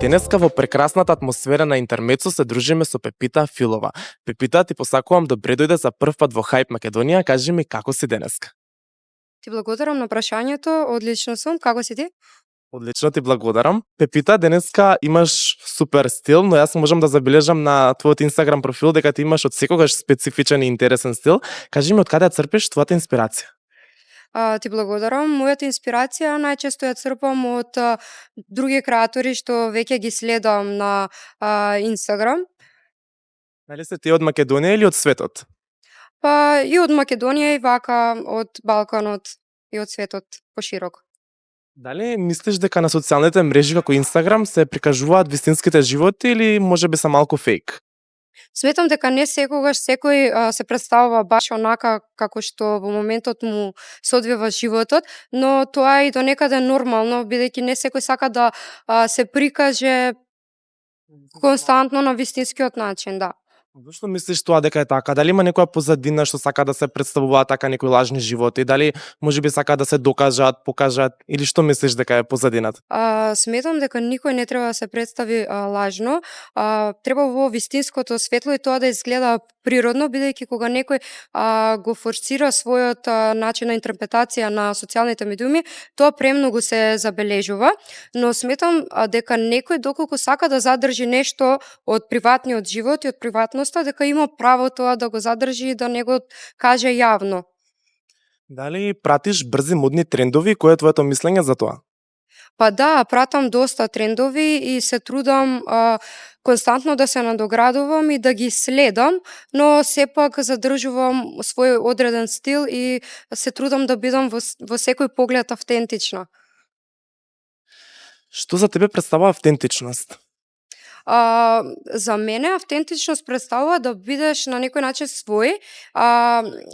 Денеска во прекрасната атмосфера на Интермецо се дружиме со Пепита Филова. Пепита, ти посакувам добре дојде за прв пат во Хајп Македонија. Кажи ми како си денеска? Ти благодарам на прашањето, одлично сум, како си ти? Одлично ти благодарам. Пепита, денеска имаш супер стил, но јас можам да забележам на твојот Инстаграм профил дека ти имаш од секогаш специфичен и интересен стил. Кажи ми од каде ја црпиш твојата инспирација? Ти благодарам. Мојата инспирација најчесто ја црпам од други креатори што веќе ги следам на Инстаграм. Дали се ти од Македонија или од светот? Па и од Македонија и вака од Балканот и од светот пошироко. Дали мислиш дека на социјалните мрежи како Инстаграм се прикажуваат вистинските животи или можеби се малку фейк? Сметам дека не секогаш секој се представува баш онака како што во моментот му се одвива животот, но тоа е и до некаде нормално, бидејќи не секој сака да се прикаже константно на вистинскиот начин, да. Зошто мислиш тоа дека е така? Дали има некоја позадина што сака да се представуваат така некои лажни животи? Дали можеби сака да се докажат, покажат или што мислиш дека е позадината? Сметам дека никој не треба да се представи лажно. Треба во вистинското светло и тоа да изгледа природно, бидејќи кога некој го форсира својот начин на интерпретација на социјалните медиуми, тоа премногу се забележува, но сметам дека некој доколку сака да задржи нешто од приватниот живот и од приватноста, дека има право тоа да го задржи и да не го каже јавно. Дали пратиш брзи модни трендови? Кој е твоето мислење за тоа? Па да, пратам доста трендови и се трудам константно да се надоградувам и да ги следам, но сепак задржувам свој одреден стил и се трудам да бидам во секој поглед автентична. Што за тебе представува автентичност? За мене автентичност представува да бидеш на некој начин свој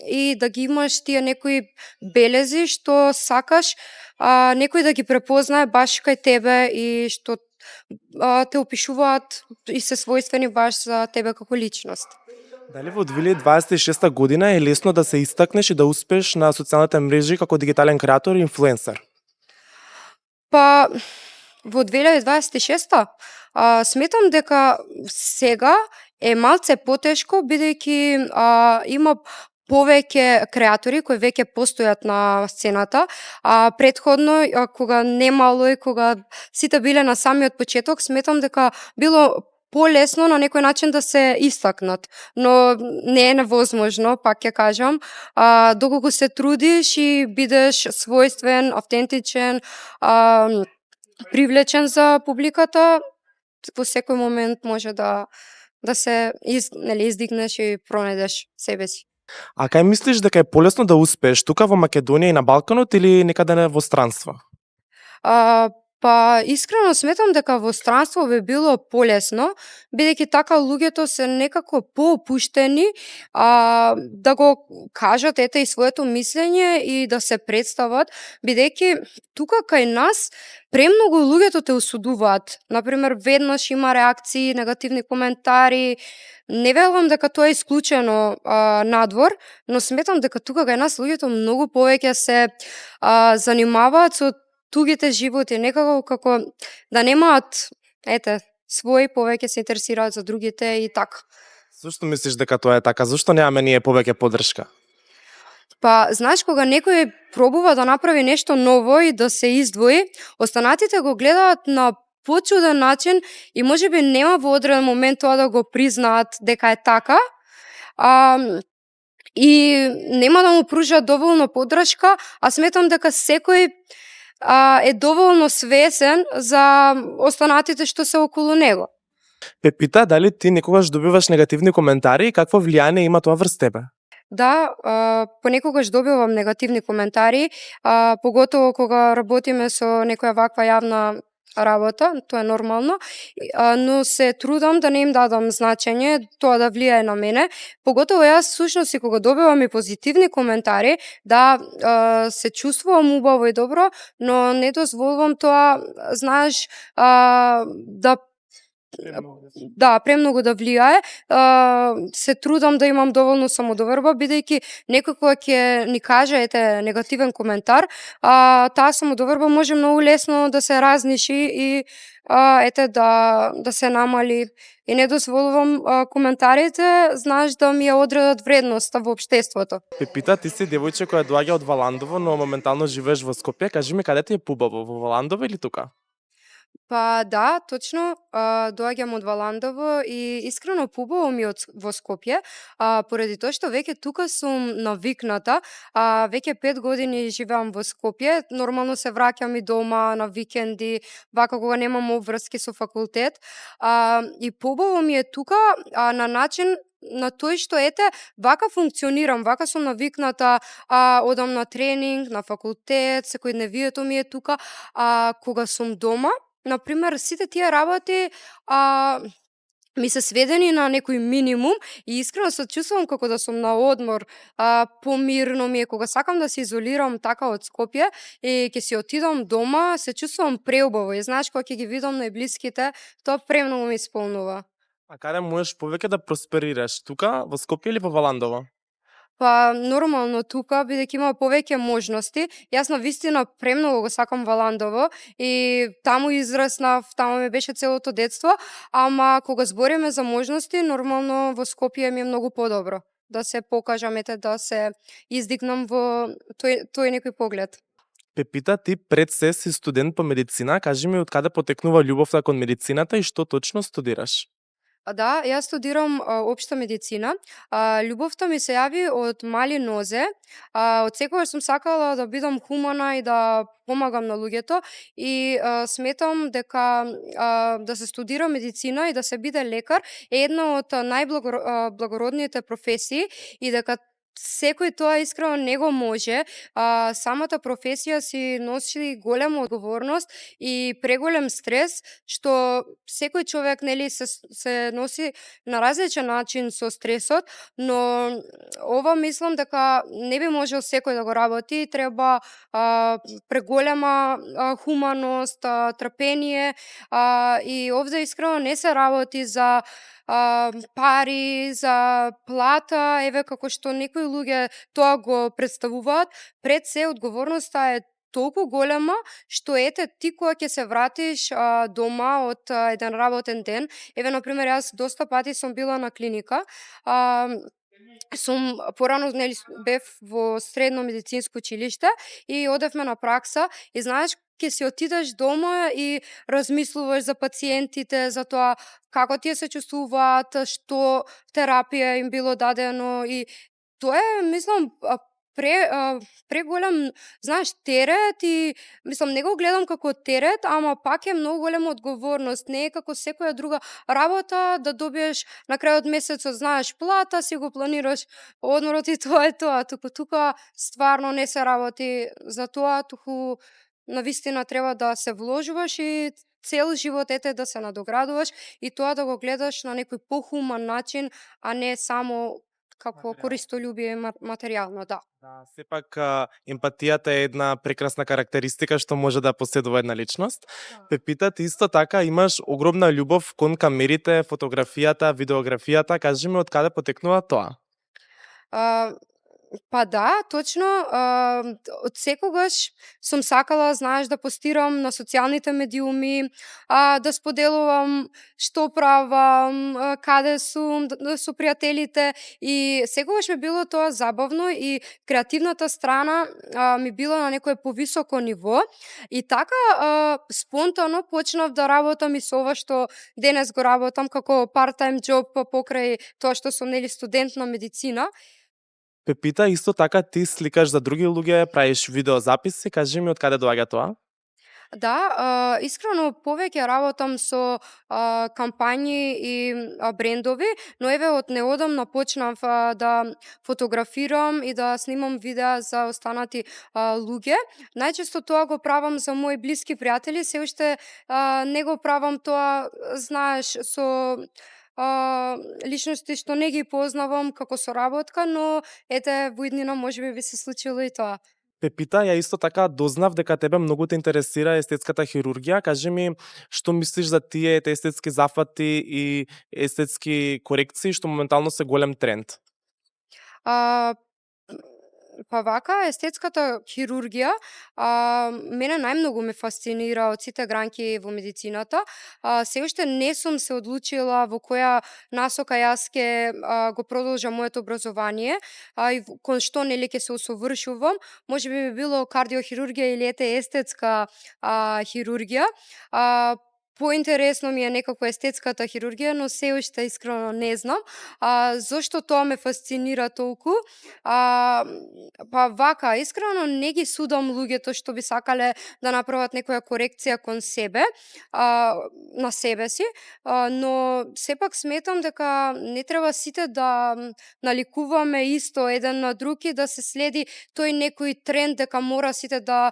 и да ги имаш тие некои белези што сакаш некој да ги препознае баш кај тебе и што те опишуваат и се својствени баш за тебе како личност. Дали во 2026 година е лесно да се истакнеш и да успееш на социјалните мрежи како дигитален креатор и инфлуенсер? Па во 2026 сметам дека сега е малце потешко, бидејќи има повеќе креатори кои веќе постојат на сцената, претходно кога немало и кога сите биле на самиот почеток, сметам дека било полесно на некој начин да се истакнат, но не е невозможно, пак ќе кажам, доколку се трудиш и бидеш својствен, автентичен, привлечен за публиката, во секој момент може да се издигнеш и пронајдеш себе си. А кај мислиш дека е полесно да успееш тука во Македонија и на Балканот или некаде во странство? Па искрено сметам дека во странство би било полесно, бидејќи така луѓето се некако поопуштени да го кажат ете и своето мислење и да се представат, бидејќи тука кај нас премногу луѓето те осудуваат. Например, веднаш има реакции, негативни коментари. Не велам дека тоа е исклучено надвор, но сметам дека тука кај нас луѓето многу повеќе се занимаваат со тугите животи, некако како да немаат свој, повеќе се интересираат за другите и така. Зошто мислиш дека тоа е така? Зошто немаме ние повеќе поддршка? Па, знаеш, кога некој пробува да направи нешто ново и да се издвои, останатите го гледаат на почуден начин и можеби нема во одреден момент тоа да го признаат дека е така, и нема да му пружат доволно поддршка, а сметам дека секој е доволно свесен за останатите што се околу него. Пепита, дали ти некогаш добиваш негативни коментари и какво влијание има тоа врз тебе? Да, понекогаш добивам негативни коментари, поготово кога работиме со некоја ваква јавна работа, тоа е нормално, но се трудам да не им дадам значење, тоа да влијае на мене. Поготово јас всушност и кога добивам и позитивни коментари, да се чувствувам убаво и добро, но не дозволувам тоа, знаеш, да да, премногу да влијае. Се трудам да имам доволно самодоверба, бидејќи некој кога ќе ни каже ете негативен коментар, таа самодоверба може многу лесно да се разниши и ете да се намали. И не дозволувам коментарите, знаеш, да ми ја одредат вредноста во општеството. Пепита, ти си девојче која доаѓа од Валандово, но моментално живееш во Скопје. Кажи ми, каде ти е пубаво, во Валандово или тука? Па да, точно, доаѓам од Валандово и искрено пубаво ми е во Скопје, поради тоа што веќе тука сум навикната, веќе 5 години живеам во Скопје, нормално се враќам и дома на викенди, вака кога немам обврски со факултет, и побаво ми е тука, на начин на тој што ете, вака функционирам, вака сум навикната, одам на тренинг, на факултет, секојдневието ми е тука, кога сум дома, например, сите тие работи ми се сведени на некој минимум и искрено се чувствувам како да сум на одмор, помирно ми е кога сакам да се изолирам така од Скопје и ќе си отидам дома, се чувствувам преубаво и знаеш кога ќе ги видам најблиските, тоа премногу ме исполнува. А каде можеш повеќе да просперираш, тука во Скопје или во Валандово? Па нормално тука, бидејќи има повеќе можности. Јас навистина премногу го сакам Валандово и таму израснав, таму ми беше целото детство, ама кога збориме за можности, нормално во Скопје ми е многу подобро. Да се покажам, ете, да се издигнам во тој некој поглед. Пепита, ти пред се си студент по медицина, кажи ми од каде потекнува љубовта кон медицината и што точно студираш? Да, јас студирам општа медицина. Љубовта ми се јави од мали нозе. Од секогаш сум сакала да бидам хумана и да помагам на луѓето и сметам дека да се студира медицина и да се биде лекар е една од благородните професии и дека секој тоа искрено не го може. Самата професија си носи голема одговорност и преголем стрес, што секој човек нели се носи на различен начин со стресот, но ова мислам дека не би можел секој да го работи, треба преголема хуманост, трпение, и овде искрено не се работи за пари, за плата, еве како што некои луѓе тоа го представуваат, пред се одговорноста е толку голема што ете ти кога ќе се вратиш дома од еден работен ден, еве например јас доста пати сум била на клиника, сум порано нели бев во средно медицинско училиште и одевме на пракса и знаеш ќе си отидеш дома и размислуваш за пациентите, за тоа како тие се чувствуваат, што терапија им било дадено и тоа е мислам преголем, знаеш, терет и мислам не го гледам како терет, ама пак е многу голема одговорност, не е како секоја друга работа да добиеш на крајот месецот, знаеш, плата, си го планираш одморот и тоа е тоа, тука стварно не се работи за тоа, туку навистина треба да се вложуваш и цел живот ете да се надоградуваш и тоа да го гледаш на некој похуман начин, а не само како користолюбие материјално, да. Да, сепак емпатијата е една прекрасна карактеристика што може да поседува една личност. Да. Пепита, ти исто така имаш огромна љубов кон камерите, фотографијата, видеографијата. Кажи ми од каде потекнува тоа? Па да, точно, од секогаш сум сакала, знаеш, да постирам на социјалните медиуми, да споделувам што правам, каде сум, со пријателите и секогаш ми било тоа забавно и креативната страна ми била на некое повисоко ниво и така спонтано почнав да работам и со ова што денес го работам како part-time job покрај тоа што сум нели студент на медицина. Пепита, исто така ти сликаш за други луѓе, правиш видеозаписи, кажи ми од каде доаѓа тоа? Да, искрено повеќе работам со кампањи и брендови, но еве од неодамна почнав да фотографирам и да снимам видеа за останати луѓе. Најчесто тоа го правам за мои блиски пријатели, се уште не го правам тоа, знаеш, со личности што не ги познавам како соработка, но ете во иднина можеби би се случило и тоа. Пепита, ја исто така дознав дека тебе многу те интересира естетската хирургија. Кажи ми, што мислиш за тие естетски зафати и естетски корекции што моментално се голем тренд? А, па вака, естетската хирургија, мене најмногу ме фасцинира од сите гранки во медицината. Се уште не сум се одлучила во која насока јас ќе го продолжам моето образование, и кон што нели ќе се усовршувам. Можеби би било кардиохирургија или естетска хирургија. Поинтересно ми е некако естетската хирургија, но се уште искрено не знам. Зошто тоа ме фасцинира толку? Па вака, искрено не ги судам луѓето што би сакале да направат некоја корекција кон себе, на себе си, но сепак сметам дека не треба сите да наликуваме исто еден на друг и да се следи тој некој тренд дека мора сите да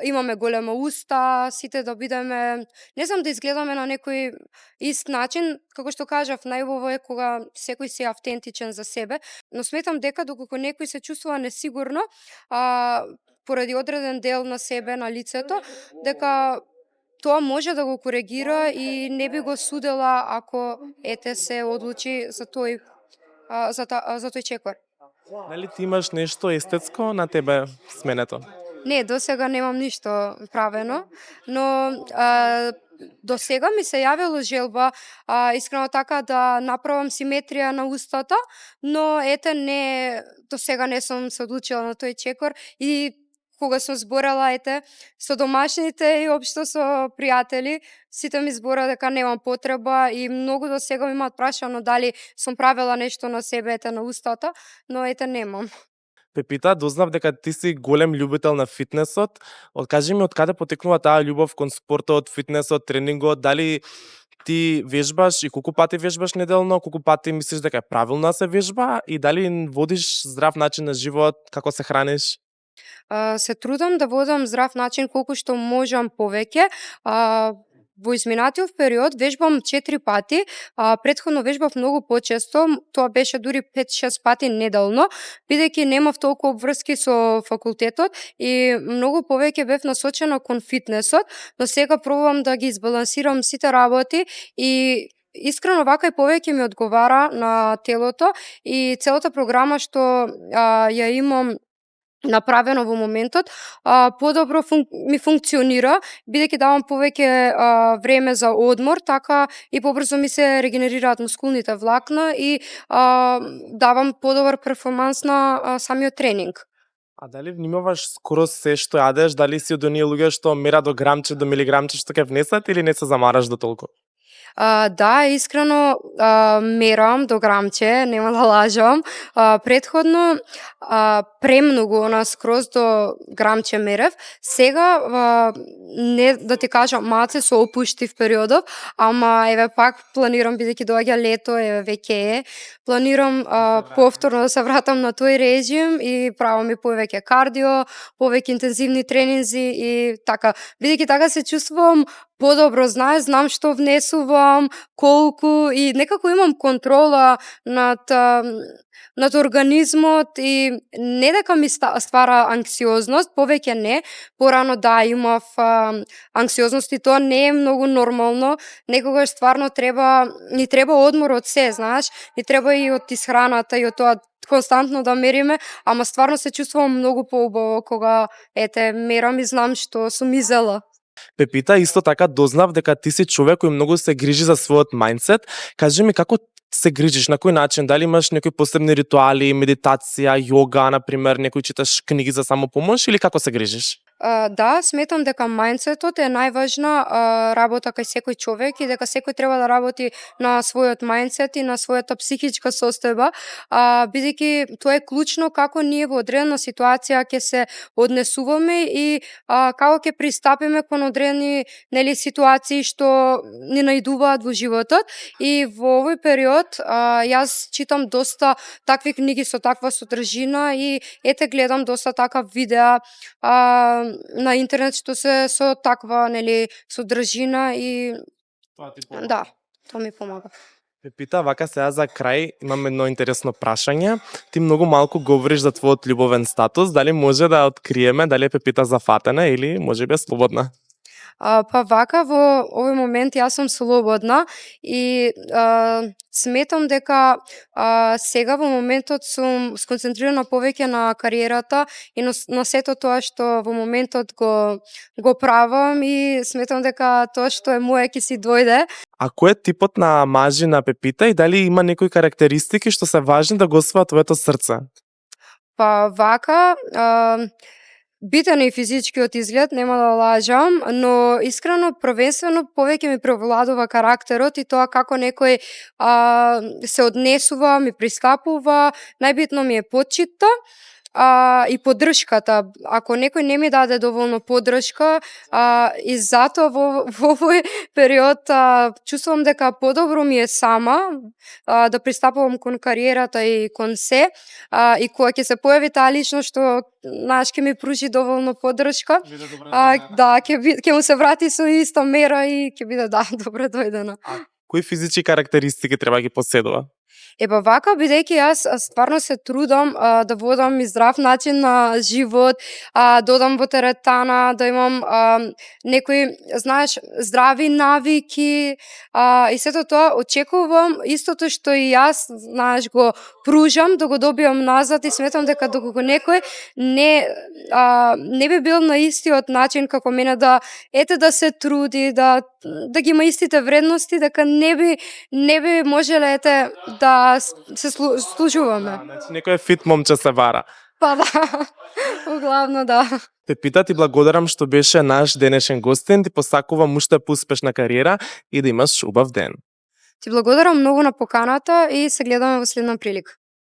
имаме голема уста, сите да бидеме, не знам, да изгледаме на некој ист начин. Како што кажав, најубаво е кога секој си автентичен за себе, но сметам дека доколку некој се чувствува несигурно, поради одреден дел на себе, на лицето, дека тоа може да го коригира и не би го судела ако се одлучи за тој за тој чекор. Нели ти имаш нешто естетско на тебе сменето? Не, досега немам ништо правено, но досега ми се јавило желба, искрено така, да направам симетрија на устата, но не, досега не сум се одлучила на тој чекор и кога сум зборела со домашните и општо со пријатели, сите ми збора дека немам потреба и многу досега ми имаат прашано дали сум правела нешто на себе на устата, но немам. Пепита, дознав дека ти си голем љубител на фитнесот. Откажи ми од каде потекнува таа љубов кон спортот, фитнесот, тренингот, дали ти вежбаш и колку пати вежбаш неделно, колку пати мислиш дека е правилно да се вежба и дали водиш здрав начин на живот, како се храниш? Се трудам да водам здрав начин колку што можам повеќе. Во изминатиот период вежбам 4 пати, претходно вежбав многу почесто, тоа беше дури 5-6 пати неделно, бидејќи немав толку обврски со факултетот и многу повеќе бев насочена кон фитнесот, но сега пробувам да ги избалансирам сите работи и искрено вака и повеќе ми одговара на телото и целата програма што ја имам направено во моментот, подобро ми функционира, бидејќи давам повеќе време за одмор, така и побрзо ми се регенерираат мускулните влакна и давам подобар перформанс на самиот тренинг. А дали внимаваш скоро се што јадеш, дали си од оние луѓе што мера до грамче, до милиграмче што ќе внесат или не се замараш до толку? Да, искрено мерам до грамче, нема да лажам. Претходно премногу, скроз до грамче мерев. Сега не да ти кажам, малце се опуштив периодов, ама пак планирам, бидејќи доаѓа лето, веќе е. Планирам повторно да се вратам на тој режим и правам и повеќе кардио, повеќе интензивни тренинзи и така. Бидејќи така се чувствувам подобро, знам што внесувам, колку и некако имам контрола над организмот и не дека ми ствара анксиозност, повеќе не. Порано имав анксиозност и тоа не е многу нормално. Некогаш стварно ни треба одмор од се, знаеш, ни треба и од исхраната и од тоа константно да мериме, ама стварно се чувствувам многу поубаво кога мерам и знам што сум изела. Пепита, исто така дознав дека ти си човек кој многу се грижи за својот мајндсет. Кажи ми како се грижиш, на кој начин? Дали имаш некои посебни ритуали, медитација, јога, например, некој читаш книги за самопомош или како се грижиш? Да, сметам дека мајндсетот е најважна работа кај секој човек и дека секој треба да работи на својот мајндсет и на својата психичка состојба, бидејќи тоа е клучно како ние во одредена ситуација ќе се однесуваме и како ќе пристапиме кон одредени ситуации што ни наидуваат во животот. И во овој период јас читам доста такви книги со таква содржина и гледам доста така видеа на интернет што се со таква содржина и Тоа ти помага. да, тоа ми помага. Пепита, вака сега за крај имам едно интересно прашање. Ти многу малку говориш за твојот љубовен статус, дали може да откриеме дали е Пепита зафатена или можеби е слободна? Па вака во овој момент јас сум слободна и сметам дека сега во моментот сум сконцентрирана повеќе на кариерата и на сето тоа што во моментот го правам и сметам дека тоа што е моје ќе си дојде. А кој е типот на мажи на Пепита и дали има некои карактеристики што се важни да го освојат твоето срце? Па вака, битен е и физичкиот изглед, нема да лажам, но искрено првенствено повеќе ми превладува карактерот и тоа како некој се однесува, ми пристапува, најбитно ми е почитта и поддршката. Ако некој не ми даде доволно поддршка, и затоа во овој период чувствувам дека подобро ми е сама да пристапувам кон кариерата и кон се, и кога ќе се појави таа личност што ќе ми пружи доволно поддршка, да, ќе му се врати со иста мера и ќе биде добро дојдена. Кои физички карактеристики треба ги поседува? Епа вака, бидејќи јас стварно се трудам да водам и здрав начин на живот, да одам во теретана, да имам некои, знаеш, здрави навики и сето тоа очекувам истото што и јас, знаеш, го пружам, да го добиам назад и сметам дека доколку некој не би бил на истиот начин како мене да се труди, да ги има истите вредности, дека не би можеле да се служуваме. Значи некој фит момче се вара. Па да, углавно да. Пепита, ти благодарам што беше наш денешен гостин, ти посакувам уште поуспешна кариера и да имаш убав ден. Ти благодарам многу на поканата и се гледаме во следна прилика.